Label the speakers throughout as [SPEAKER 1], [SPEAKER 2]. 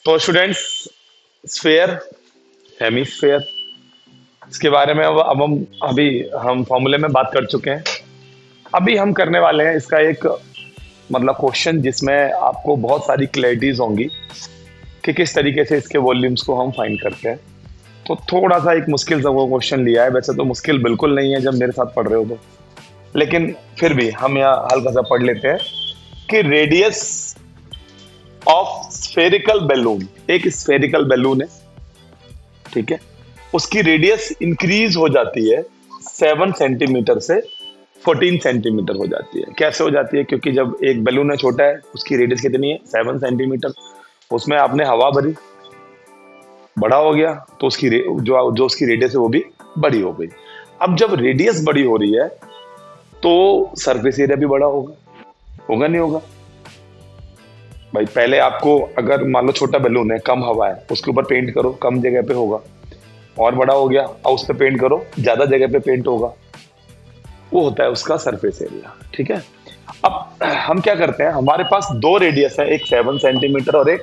[SPEAKER 1] तो students, sphere, hemisphere, इसके बारे में अब हम फॉर्मूले में बात कर चुके हैं। अभी हम करने वाले हैं इसका एक मतलब क्वेश्चन जिसमें आपको बहुत सारी क्लैरिटीज होंगी कि किस तरीके से इसके वॉल्यूम्स को हम फाइंड करते हैं। तो थोड़ा सा एक मुश्किल सा वो क्वेश्चन लिया है, वैसे तो मुश्किल बिल्कुल नहीं है जब मेरे साथ पढ़ रहे हो तो, लेकिन फिर भी हम यहाँ हल्का सा पढ़ लेते हैं कि रेडियस ऑफ स्फेरिकल बैलून, एक स्फेरिकल बैलून है, ठीक है, उसकी रेडियस इंक्रीज हो जाती है 7 सेंटीमीटर से 14 सेंटीमीटर हो जाती है। कैसे हो जाती है? क्योंकि जब एक बैलून है छोटा है, उसकी रेडियस कितनी है? 7 सेंटीमीटर। उसमें आपने हवा भरी, बड़ा हो गया, तो उसकी जो उसकी रेडियस है वो भी बड़ी हो गई। अब जब रेडियस बड़ी हो रही है तो सरफेस एरिया भी बड़ा होगा, होगा नहीं होगा? भाई पहले आपको अगर मान लो छोटा बैलून है, कम हवा है, उसके ऊपर पेंट करो, कम जगह पे होगा, और बड़ा हो गया और उस पर पेंट करो, ज्यादा जगह पे पेंट होगा, वो होता है उसका सरफेस एरिया। ठीक है, अब हम क्या करते हैं, हमारे पास दो रेडियस है, एक 7 सेंटीमीटर और एक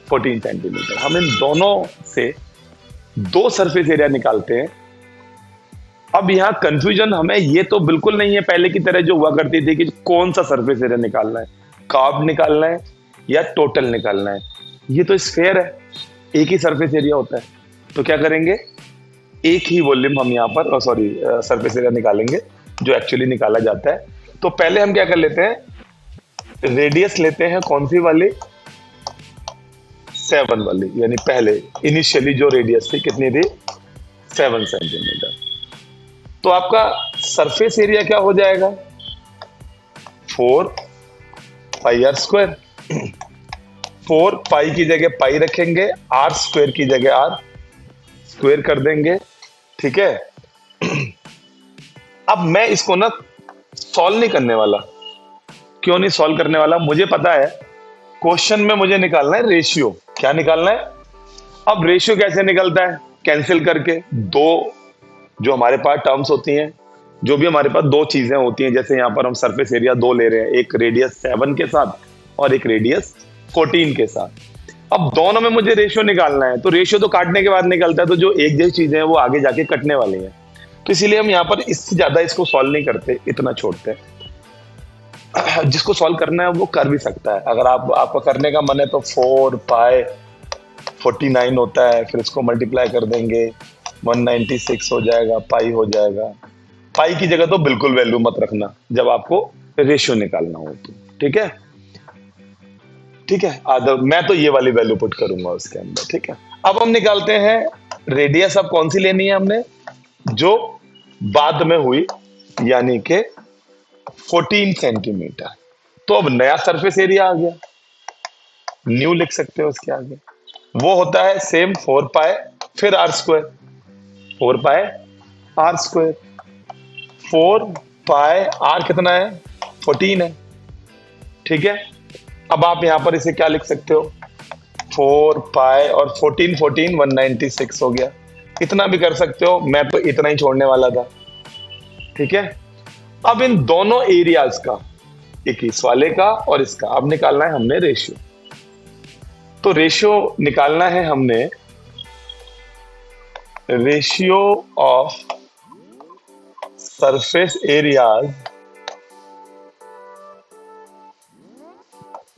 [SPEAKER 1] 14 सेंटीमीटर। हम इन दोनों से दो सरफेस एरिया निकालते हैं। अब यहाँ कंफ्यूजन हमें ये तो बिल्कुल नहीं है पहले की तरह जो हुआ करती थी कि कौन सा सरफेस एरिया निकालना है, कर्व निकालना है या टोटल निकालना है। ये तो स्फेयर है, एक ही सरफेस एरिया होता है, तो क्या करेंगे, एक ही वॉल्यूम हम यहाँ पर सरफेस एरिया निकालेंगे जो एक्चुअली निकाला जाता है। तो पहले हम क्या कर लेते हैं, रेडियस लेते हैं, कौन सी वाली? 7 वाली, यानी पहले इनिशियली जो रेडियस थी कितनी थी? 7 सेंटीमीटर। तो आपका सरफेस एरिया क्या हो जाएगा? 4 पाई आर स्क्वायर। 4 पाई की जगह पाई रखेंगे, आर स्क्वायर की जगह आर स्क्वायर कर देंगे। ठीक है, अब मैं इसको ना सॉल्व नहीं करने वाला। क्यों नहीं सॉल्व करने वाला? मुझे पता है क्वेश्चन में मुझे निकालना है रेशियो। क्या निकालना है? अब रेशियो कैसे निकलता है? कैंसिल करके। दो जो हमारे पास टर्म्स होती हैं, जो भी हमारे पास दो चीजें होती हैं, जैसे यहाँ पर हम सरफेस एरिया दो ले रहे हैं, एक रेडियस 7 के साथ और एक रेडियस 14 के साथ। अब दोनों में मुझे रेशियो निकालना है, तो रेशियो तो काटने के बाद निकलता है, तो जो एक जैसी चीजें हैं वो आगे जाके कटने वाली हैं, तो इसीलिए हम यहाँ पर इससे ज्यादा इसको सॉल्व नहीं करते, इतना छोड़ते हैं। जिसको सॉल्व करना है वो कर भी सकता है, अगर आपका करने का मन है तो 4 पाई 49 होता है, फिर इसको मल्टीप्लाई कर देंगे, 196 हो जाएगा, पाई हो जाएगा। पाई की जगह तो बिल्कुल वैल्यू मत रखना जब आपको रेशियो निकालना हो तो। ठीक है, ठीक है, मैं तो ये वाली वैल्यू पुट करूंगा उसके अंदर। ठीक है, अब हम निकालते हैं रेडियस। अब कौन सी लेनी है हमने? जो बाद में हुई, यानी के 14 सेंटीमीटर। तो अब नया सरफेस एरिया आ गया, न्यू लिख सकते हो उसके आगे। वो होता है सेम 4 पाई फिर r square, 4 pi r square. 4 pi r कितना है? 14 है। ठीक है, अब आप यहां पर इसे क्या लिख सकते हो? 4 पाई और 14 196 हो गया। इतना भी कर सकते हो, मैं तो इतना ही छोड़ने वाला था। ठीक है, अब इन दोनों एरियाज का, एक इस वाले का और इसका, अब निकालना है हमने रेशियो। तो रेशियो निकालना है हमने, रेशियो ऑफ सरफेस एरियाज।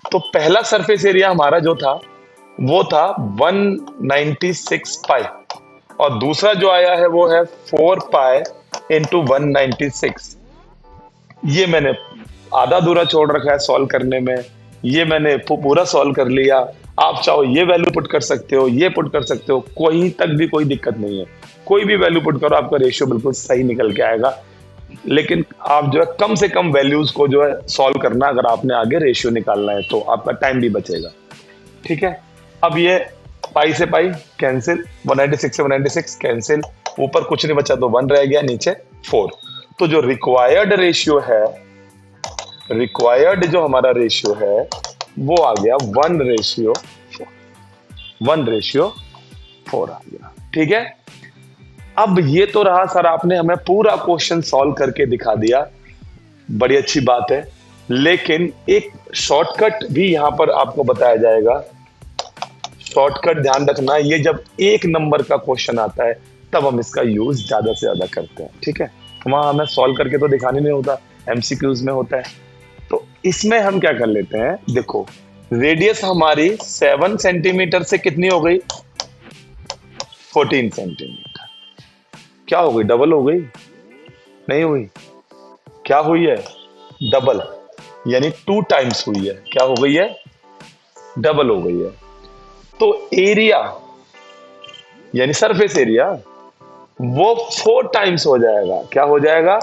[SPEAKER 1] तो पहला सरफेस एरिया हमारा जो था वो था 196 पाई, और दूसरा जो आया है वो है 4 पाई इंटू 196। ये मैंने आधा अधूरा छोड़ रखा है सॉल्व करने में, ये मैंने पूरा सॉल्व कर लिया। आप चाहो ये वैल्यू पुट कर सकते हो, ये पुट कर सकते हो, कोई तक भी कोई दिक्कत नहीं है। कोई भी वैल्यू पुट करो, आपका रेशियो बिल्कुल सही निकल के आएगा। लेकिन आप जो है कम से कम वैल्यूज को जो है सॉल्व करना, अगर आपने आगे रेशियो निकालना है तो आपका टाइम भी बचेगा। ठीक है, अब ये पाई से पाई कैंसिल, 196 से 196 कैंसिल, ऊपर कुछ नहीं बचा तो 1 रह गया, नीचे 4। तो जो रिक्वायर्ड रेशियो है, रिक्वायर्ड जो हमारा रेशियो है वो आ गया 1:4 आ गया। ठीक है, अब ये तो रहा सर, आपने हमें पूरा क्वेश्चन सॉल्व करके दिखा दिया, बड़ी अच्छी बात है। लेकिन एक शॉर्टकट भी यहां पर आपको बताया जाएगा। शॉर्टकट ध्यान रखना, ये जब एक नंबर का क्वेश्चन आता है तब हम इसका यूज ज्यादा से ज्यादा करते हैं, ठीक है। वहां हमें सॉल्व करके तो दिखाने नहीं होता, एमसीक्यूज में होता है। तो इसमें हम क्या कर लेते हैं, देखो रेडियस हमारी 7 सेंटीमीटर से कितनी हो गई, 14 सेंटीमीटर। क्या हो गई, डबल हो गई, नहीं हुई, क्या हुई है, डबल, यानी 2 टाइम्स हुई है। क्या हो गई है, डबल हो गई है। तो एरिया यानी सरफेस एरिया वो 4 टाइम्स हो जाएगा। क्या हो जाएगा,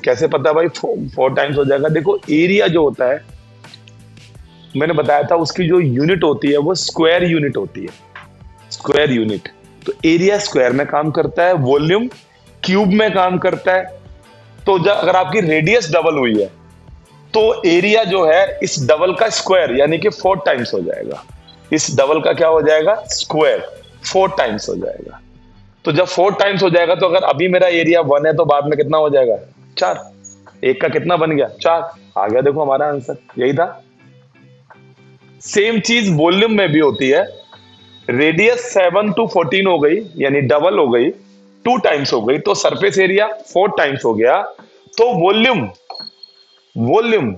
[SPEAKER 1] कैसे पता भाई 4 टाइम्स हो जाएगा, देखो एरिया जो होता है मैंने बताया था उसकी जो यूनिट होती है वो स्क्वायर यूनिट होती है, स्क्वायर यूनिट। तो एरिया स्क्वायर में काम करता है, वॉल्यूम क्यूब में काम करता है। तो अगर आपकी रेडियस डबल हुई है तो एरिया जो है इस डबल का स्क्वायर यानी कि 4 टाइम्स हो जाएगा। इस डबल का क्या हो जाएगा, स्क्वायर, 4 टाइम्स हो जाएगा। तो जब 4 टाइम्स हो जाएगा तो अगर अभी मेरा एरिया 1 है तो बाद में कितना हो जाएगा, 4। एक का कितना बन गया, 4। आ गया देखो हमारा आंसर, यही था। सेम चीज वॉल्यूम में भी होती है। रेडियस 7 to 14 हो गई यानी डबल हो गई, 2 टाइम्स हो गई, तो सरफेस एरिया 4 टाइम्स हो गया। तो वॉल्यूम वॉल्यूम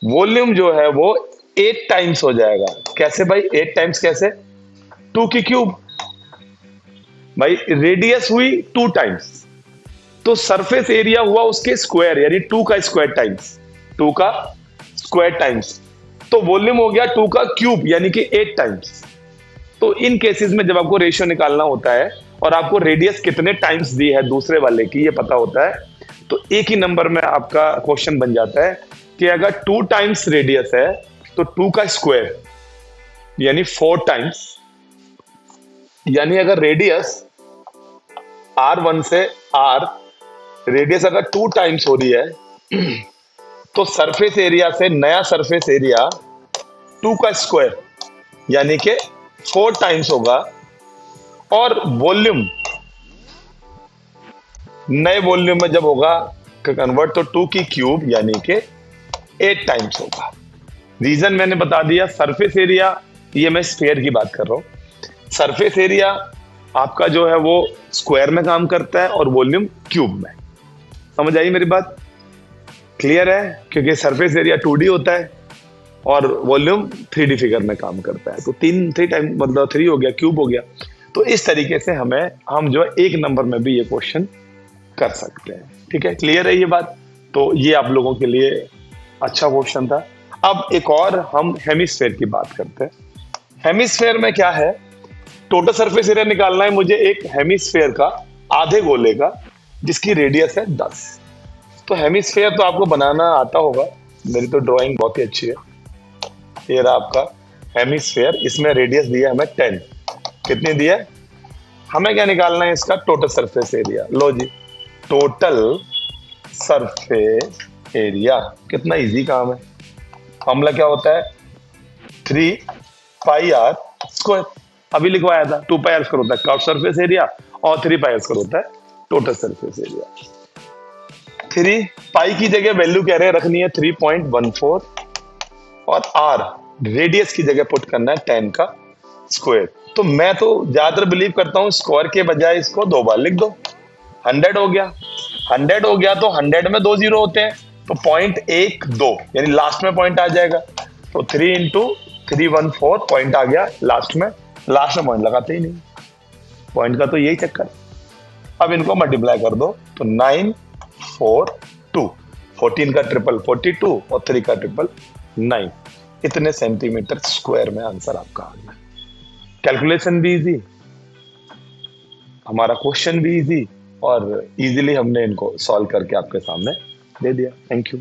[SPEAKER 1] वॉल्यूम जो है वो 8 टाइम्स हो जाएगा। कैसे भाई 8 टाइम्स कैसे, 2 की क्यूब, भाई रेडियस हुई 2 टाइम्स तो सरफेस एरिया हुआ उसके स्क्वायर यानी 2 का स्क्वायर टाइम्स, 2 का स्क्वायर टाइम्स। तो वॉल्यूम हो गया 2 का क्यूब यानी कि 8 टाइम्स। तो इन केसेस में जब आपको रेशियो निकालना होता है और आपको रेडियस कितने टाइम्स दी है दूसरे वाले की ये पता होता है, तो एक ही नंबर में आपका क्वेश्चन बन जाता है कि अगर 2 टाइम्स रेडियस है तो 2 का स्क्वायर यानी 4 टाइम्स, यानी अगर रेडियस R1 से R रेडियस अगर 2 टाइम्स हो रही है तो सरफेस एरिया से नया सरफेस एरिया 2 का स्क्वायर यानी कि 4 टाइम्स होगा। और वॉल्यूम नए वॉल्यूम में जब होगा कन्वर्ट तो 2 की क्यूब यानी कि 8 टाइम्स होगा। रीजन मैंने बता दिया, सरफेस एरिया, ये मैं स्फीयर की बात कर रहा हूं। सरफेस एरिया आपका जो है वो स्क्वायर में काम करता है और वॉल्यूम क्यूब में। समझ आई मेरी बात, क्लियर है, क्योंकि सरफेस एरिया 2D होता है और वॉल्यूम 3D फिगर में काम करता है। तो 3 टाइम मतलब 3 हो गया, क्यूब हो गया। तो इस तरीके से हम जो है एक नंबर में भी ये क्वेश्चन कर सकते हैं, ठीक है, क्लियर है ये बात। तो ये आप लोगों के लिए अच्छा क्वेश्चन था। अब एक और हम हेमिस्फेयर की बात करते हैं। हेमिस्फेयर में क्या है, टोटल सरफेस एरिया निकालना है मुझे एक हेमिस्फेयर का, आधे गोले का, जिसकी रेडियस है 10। तो हेमिस्फेयर तो आपको बनाना आता होगा, मेरी तो ड्राइंग बहुत ही अच्छी है। ये रहा आपका हेमिस्फेयर, इसमें रेडियस दिया है हमें 10। कितनी दिया है, हमें क्या निकालना है इसका टोटल सरफेस एरिया। लो जी, टोटल सरफेस एरिया, कितना इजी काम है। फॉर्मूला क्या होता है, 3 पाई आर स्क्वायर। अभी लिखवाया था 2 पाई आर स्क्वायर होता है कर्व सरफेस एरिया और 3 पाई आर स्क्वायर होता है टोटल सरफेस एरिया। 3 पाई की जगह वैल्यू कह रहे हैं रखनी है 3.14 और आर रेडियस की जगह पुट करना है 10 का स्क्वायर। तो मैं तो ज्यादातर बिलीव करता हूं स्क्वायर के बजाय इसको 2 बार लिख दो। 100 हो गया, 100 हो गया तो 100 में 2 जीरो होते हैं तो 0.12 यानी लास्ट में पॉइंट आ जाएगा। तो 3 into 314 पॉइंट आ गया लास्ट में पॉइंट लगाते ही नहीं, पॉइंट का तो यही चक्कर। अब इनको मल्टीप्लाई कर दो तो 942, 14 का ट्रिपल 42 और 3 का ट्रिपल 9, इतने सेंटीमीटर स्क्वायर में आंसर आपका आ गया। कैलकुलेशन भी इजी, हमारा क्वेश्चन भी इजी और इजीली हमने इनको सॉल्व करके आपके सामने दे दिया। Thank you.